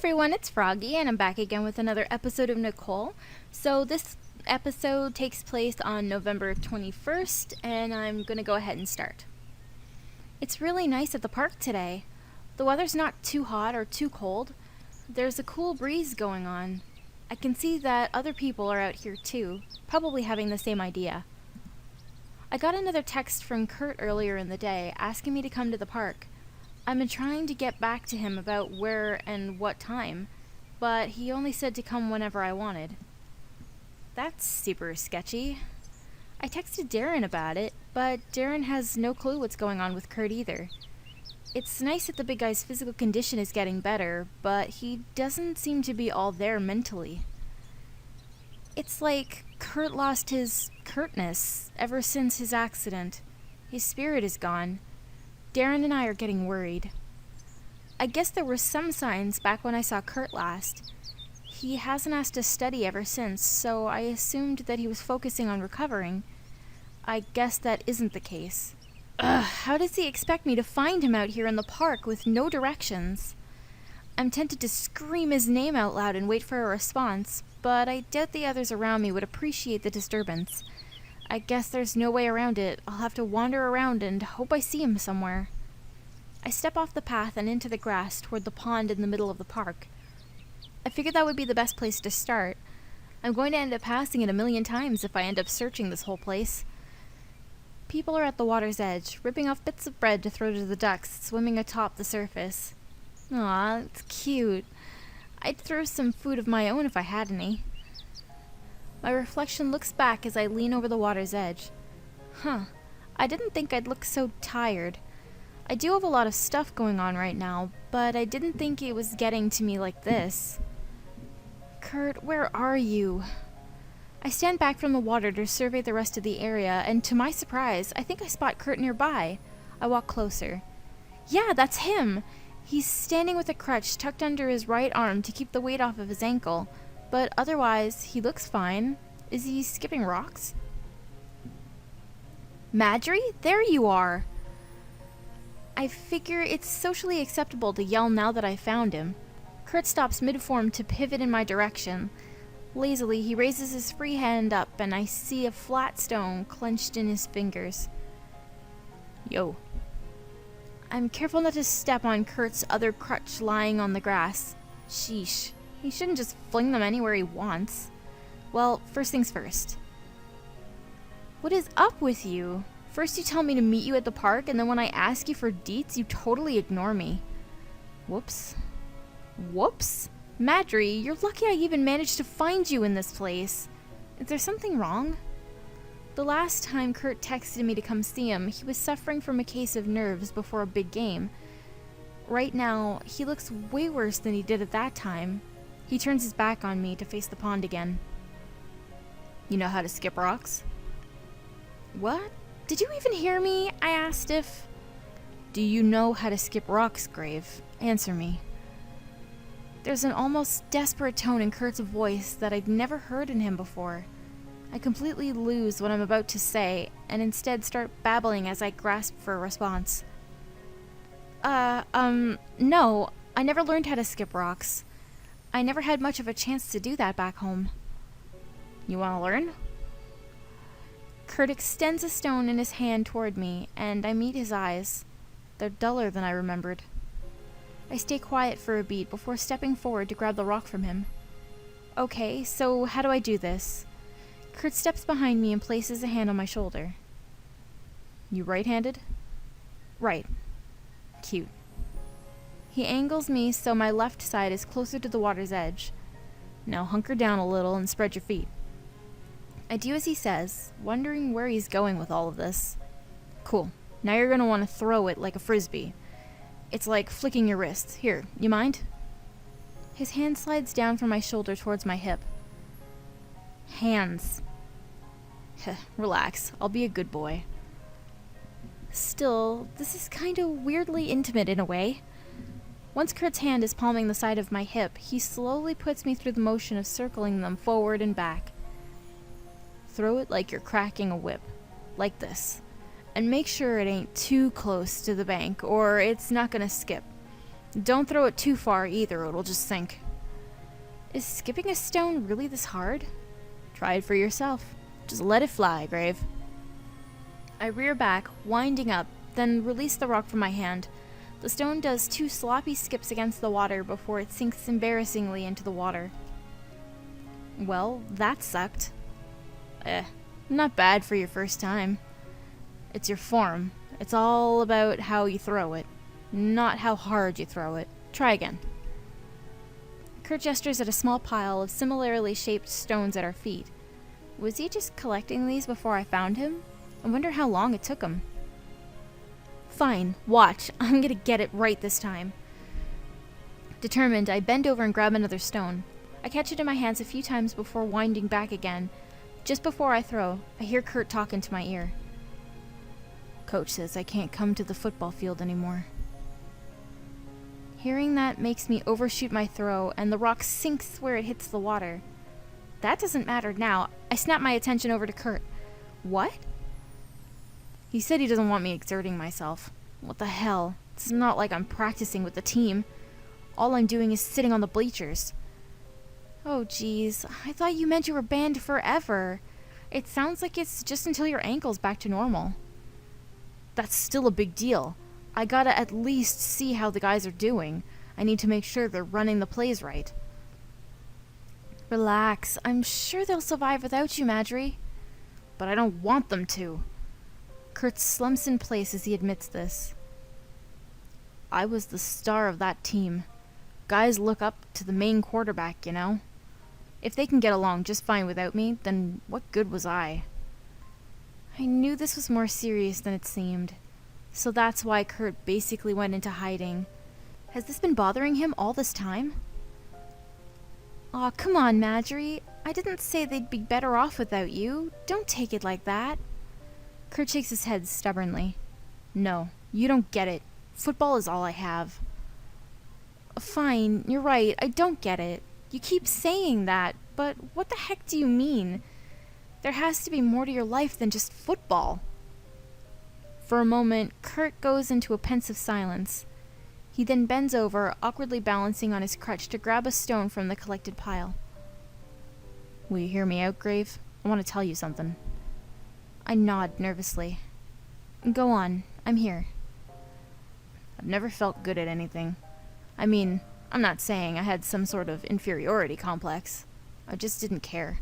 everyone, it's Froggy, and I'm back again with another episode of Nicole. So this episode takes place on November 21st, and I'm going to go ahead and start. It's really nice at the park today. The weather's not too hot or too cold. There's a cool breeze going on. I can see that other people are out here too, probably having the same idea. I got another text from Kurt earlier in the day asking me to come to the park. I've been trying to get back to him about where and what time, but he only said to come whenever I wanted. That's super sketchy. I texted Darren about it, but Darren has no clue what's going on with Kurt either. It's nice that the big guy's physical condition is getting better, but he doesn't seem to be all there mentally. It's like Kurt lost his Kurtness ever since his accident. His spirit is gone. Darren and I are getting worried. I guess there were some signs back when I saw Kurt last. He hasn't asked to study ever since, so I assumed that he was focusing on recovering. I guess that isn't the case. How does he expect me to find him out here in the park with no directions? I'm tempted to scream his name out loud and wait for a response, but I doubt the others around me would appreciate the disturbance. I guess there's no way around it. I'll have to wander around and hope I see him somewhere. I step off the path and into the grass toward the pond in the middle of the park. I figured that would be the best place to start. I'm going to end up passing it a million times if I end up searching this whole place. People are at the water's edge, ripping off bits of bread to throw to the ducks swimming atop the surface. Aw, it's cute. I'd throw some food of my own if I had any. My reflection looks back as I lean over the water's edge. I didn't think I'd look so tired. I do have a lot of stuff going on right now, but I didn't think it was getting to me like this. Kurt, where are you? I stand back from the water to survey the rest of the area, and to my surprise, I think I spot Kurt nearby. I walk closer. Yeah, that's him! He's standing with a crutch tucked under his right arm to keep the weight off of his ankle. But otherwise, he looks fine. Is he skipping rocks? Madry, there you are! I figure it's socially acceptable to yell now that I found him. Kurt stops mid-form to pivot in my direction. Lazily, he raises his free hand up, and I see a flat stone clenched in his fingers. Yo. I'm careful not to step on Kurt's other crutch lying on the grass. Sheesh. He shouldn't just fling them anywhere he wants. Well, first things first. What is up with you? First you tell me to meet you at the park, and then when I ask you for deets, you totally ignore me. Whoops. Whoops? Madry, you're lucky I even managed to find you in this place. Is there something wrong? The last time Kurt texted me to come see him, he was suffering from a case of nerves before a big game. Right now, he looks way worse than he did at that time. He turns his back on me to face the pond again. You know how to skip rocks? What? Did you even hear me? I asked if... Do you know how to skip rocks, Grave? Answer me. There's an almost desperate tone in Kurt's voice that I'd never heard in him before. I completely lose what I'm about to say, and instead start babbling as I grasp for a response. No, I never learned how to skip rocks. I never had much of a chance to do that back home. You want to learn? Kurt extends a stone in his hand toward me, and I meet his eyes. They're duller than I remembered. I stay quiet for a beat before stepping forward to grab the rock from him. Okay, so how do I do this? Kurt steps behind me and places a hand on my shoulder. You right-handed? Right. Cute. He angles me so my left side is closer to the water's edge. Now hunker down a little and spread your feet. I do as he says, wondering where he's going with all of this. Cool. Now you're gonna want to throw it like a frisbee. It's like flicking your wrist. Here, you mind? His hand slides down from my shoulder towards my hip. Hands. Relax. I'll be a good boy. Still, this is kind of weirdly intimate in a way. Once Kurt's hand is palming the side of my hip, he slowly puts me through the motion of circling them forward and back. Throw it like you're cracking a whip. Like this. And make sure it ain't too close to the bank, or it's not gonna skip. Don't throw it too far either, it'll just sink. Is skipping a stone really this hard? Try it for yourself. Just let it fly, Grave. I rear back, winding up, then release the rock from my hand. The stone does 2 sloppy skips against the water before it sinks embarrassingly into the water. Well, that sucked. Not bad for your first time. It's your form. It's all about how you throw it, not how hard you throw it. Try again. Kurt gestures at a small pile of similarly shaped stones at our feet. Was he just collecting these before I found him? I wonder how long it took him. Fine, watch. I'm gonna get it right this time. Determined, I bend over and grab another stone. I catch it in my hands a few times before winding back again. Just before I throw, I hear Kurt talk into my ear. Coach says I can't come to the football field anymore. Hearing that makes me overshoot my throw, and the rock sinks where it hits the water. That doesn't matter now. I snap my attention over to Kurt. What? He said he doesn't want me exerting myself. What the hell? It's not like I'm practicing with the team. All I'm doing is sitting on the bleachers. Oh, geez. I thought you meant you were banned forever. It sounds like it's just until your ankle's back to normal. That's still a big deal. I gotta at least see how the guys are doing. I need to make sure they're running the plays right. Relax. I'm sure they'll survive without you, Marjorie. But I don't want them to. Kurt slumps in place as he admits this. I was the star of that team. Guys look up to the main quarterback, you know? If they can get along just fine without me, then what good was I? I knew this was more serious than it seemed. So that's why Kurt basically went into hiding. Has this been bothering him all this time? Aw, come on, Marjorie. I didn't say they'd be better off without you. Don't take it like that. Kurt shakes his head stubbornly. No, you don't get it. Football is all I have. Fine, you're right. I don't get it. You keep saying that, but what the heck do you mean? There has to be more to your life than just football. For a moment, Kurt goes into a pensive silence. He then bends over, awkwardly balancing on his crutch to grab a stone from the collected pile. Will you hear me out, Grave? I want to tell you something. I nod nervously. Go on, I'm here. I've never felt good at anything. I mean, I'm not saying I had some sort of inferiority complex. I just didn't care.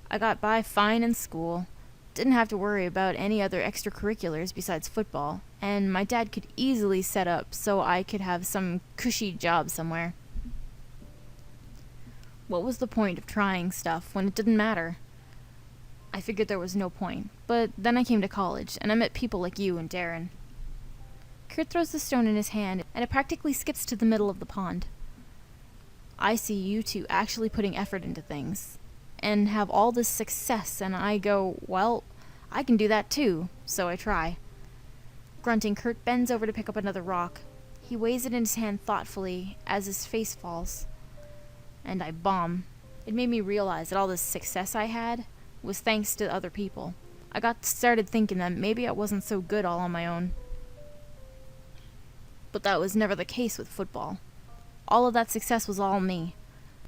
I got by fine in school, didn't have to worry about any other extracurriculars besides football, and my dad could easily set up so I could have some cushy job somewhere. What was the point of trying stuff when it didn't matter? I figured there was no point, but then I came to college, and I met people like you and Darren. Kurt throws the stone in his hand, and it practically skips to the middle of the pond. I see you two actually putting effort into things, and have all this success, and I go, well, I can do that too, so I try. Grunting, Kurt bends over to pick up another rock. He weighs it in his hand thoughtfully as his face falls. And I bomb. It made me realize that all this success I had was thanks to other people. I got started thinking that maybe I wasn't so good all on my own. But that was never the case with football. All of that success was all me.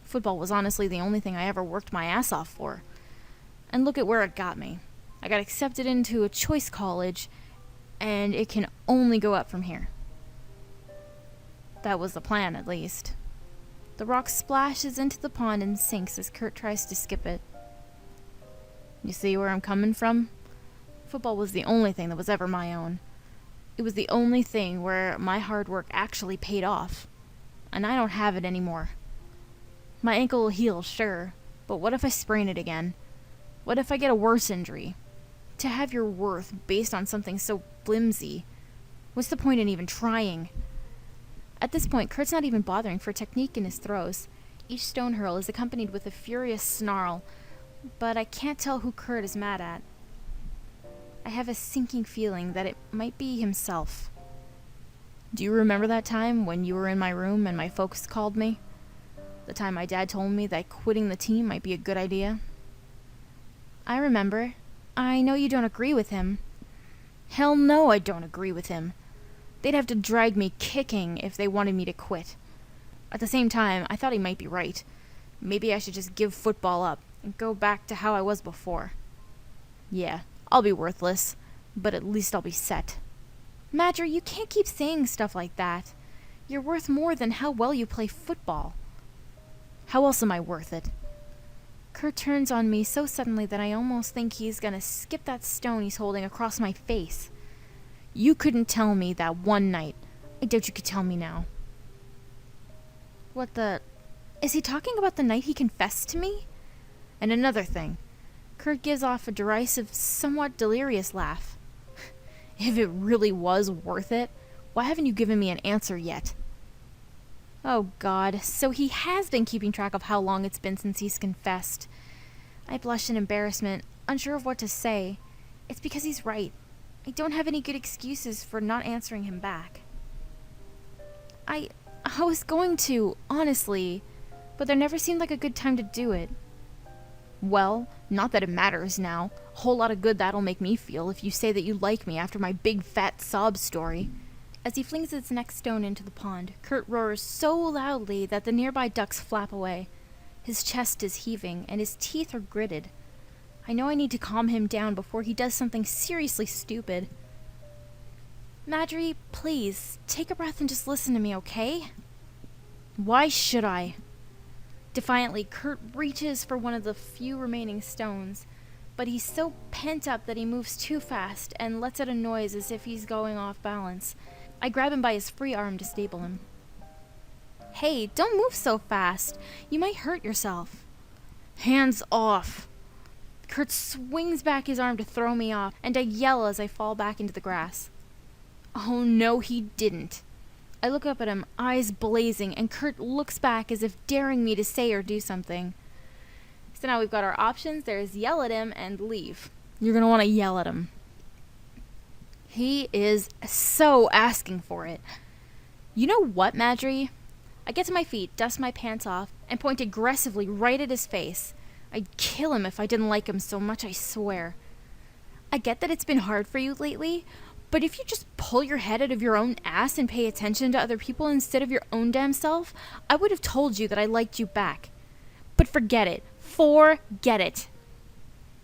Football was honestly the only thing I ever worked my ass off for. And look at where it got me. I got accepted into a choice college, and it can only go up from here. That was the plan, at least. The rock splashes into the pond and sinks as Kurt tries to skip it. You see where I'm coming from? Football was the only thing that was ever my own. It was the only thing where my hard work actually paid off. And I don't have it anymore. My ankle will heal, sure, but what if I sprain it again? What if I get a worse injury? To have your worth based on something so flimsy, what's the point in even trying? At this point, Kurt's not even bothering for technique in his throws. Each stone hurl is accompanied with a furious snarl, but I can't tell who Kurt is mad at. I have a sinking feeling that it might be himself. Do you remember that time when you were in my room and my folks called me? The time my dad told me that quitting the team might be a good idea? I remember. I know you don't agree with him. Hell no, I don't agree with him. They'd have to drag me kicking if they wanted me to quit. At the same time, I thought he might be right. Maybe I should just give football up and go back to how I was before. Yeah, I'll be worthless, but at least I'll be set. Madry, you can't keep saying stuff like that. You're worth more than how well you play football. How else am I worth it? Kurt turns on me so suddenly that I almost think he's gonna skip that stone he's holding across my face. You couldn't tell me that one night. I doubt you could tell me now. What the... Is he talking about the night he confessed to me? And another thing. Kurt gives off a derisive, somewhat delirious laugh. If it really was worth it, why haven't you given me an answer yet? Oh God, so he has been keeping track of how long it's been since he's confessed. I blush in embarrassment, unsure of what to say. It's because he's right. I don't have any good excuses for not answering him back. I was going to, honestly, but there never seemed like a good time to do it. Well, not that it matters now. A whole lot of good that'll make me feel if you say that you like me after my big fat sob story. As he flings his next stone into the pond, Kurt roars so loudly that the nearby ducks flap away. His chest is heaving, and his teeth are gritted. I know I need to calm him down before he does something seriously stupid. Madry, please, take a breath and just listen to me, okay? Why should I? Defiantly, Kurt reaches for one of the few remaining stones, but he's so pent up that he moves too fast and lets out a noise as if he's going off balance. I grab him by his free arm to stable him. Hey, don't move so fast. You might hurt yourself. Hands off. Kurt swings back his arm to throw me off, and I yell as I fall back into the grass. Oh no, he didn't. I look up at him, eyes blazing, and Kurt looks back as if daring me to say or do something. So now we've got our options. There's yell at him and leave. You're going to want to yell at him. He is so asking for it. You know what, Madry? I get to my feet, dust my pants off, and point aggressively right at his face. I'd kill him if I didn't like him so much, I swear. I get that it's been hard for you lately, but if you just pull your head out of your own ass and pay attention to other people instead of your own damn self, I would have told you that I liked you back. But forget it. Forget it.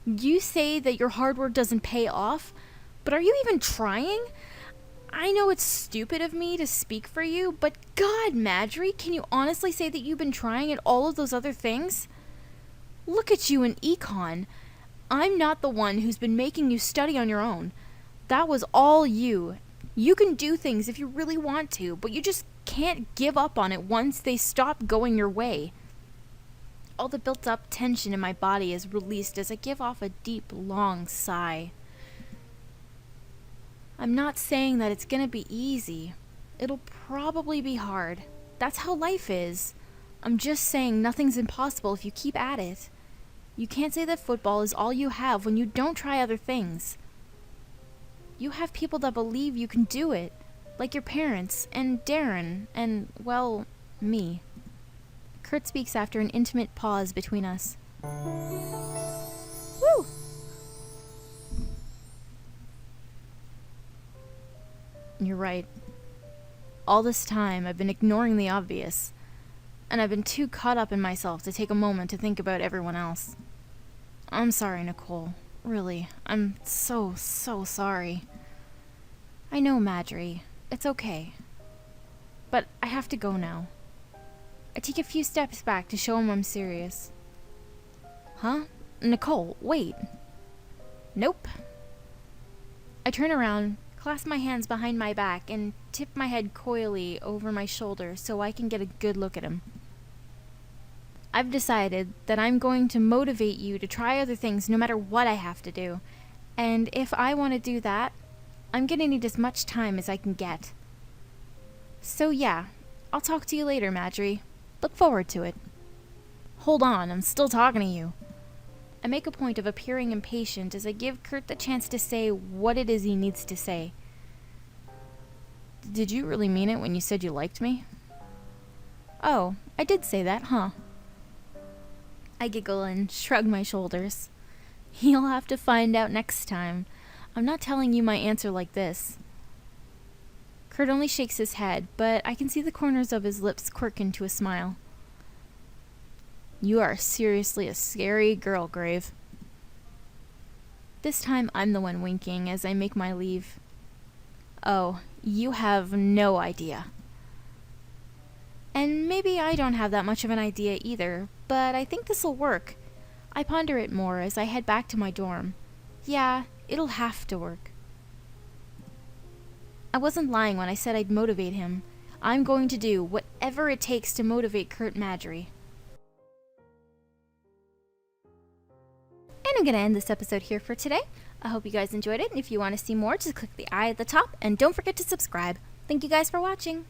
You say that your hard work doesn't pay off, but are you even trying? I know it's stupid of me to speak for you, but God, Madry, can you honestly say that you've been trying at all of those other things? Look at you in econ. I'm not the one who's been making you study on your own. That was all you. You can do things if you really want to, but you just can't give up on it once they stop going your way. All the built-up tension in my body is released as I give off a deep, long sigh. I'm not saying that it's gonna be easy. It'll probably be hard. That's how life is. I'm just saying nothing's impossible if you keep at it. You can't say that football is all you have when you don't try other things. You have people that believe you can do it, like your parents, and Darren, and, well, me. Kurt speaks after an intimate pause between us. Woo! You're right. All this time, I've been ignoring the obvious, and I've been too caught up in myself to take a moment to think about everyone else. I'm sorry, Nicole. Really, I'm so sorry. I know, Madry. It's okay. But I have to go now. I take a few steps back to show him I'm serious. Huh? Nicole, wait. Nope. I turn around, clasp my hands behind my back, and tip my head coyly over my shoulder so I can get a good look at him. I've decided that I'm going to motivate you to try other things no matter what I have to do. And if I want to do that, I'm gonna need as much time as I can get. So yeah, I'll talk to you later, Madry. Look forward to it. Hold on, I'm still talking to you. I make a point of appearing impatient as I give Kurt the chance to say what it is he needs to say. Did you really mean it when you said you liked me? Oh, I did say that, huh? I giggle and shrug my shoulders. You'll have to find out next time. I'm not telling you my answer like this. Kurt only shakes his head, but I can see the corners of his lips quirk into a smile. You are seriously a scary girl, Grave. This time I'm the one winking as I make my leave. Oh, you have no idea. And maybe I don't have that much of an idea either, but I think this'll work. I ponder it more as I head back to my dorm. Yeah, it'll have to work. I wasn't lying when I said I'd motivate him. I'm going to do whatever it takes to motivate Kurt Madry. And I'm going to end this episode here for today. I hope you guys enjoyed it, and if you want to see more, just click the eye at the top, and don't forget to subscribe. Thank you guys for watching.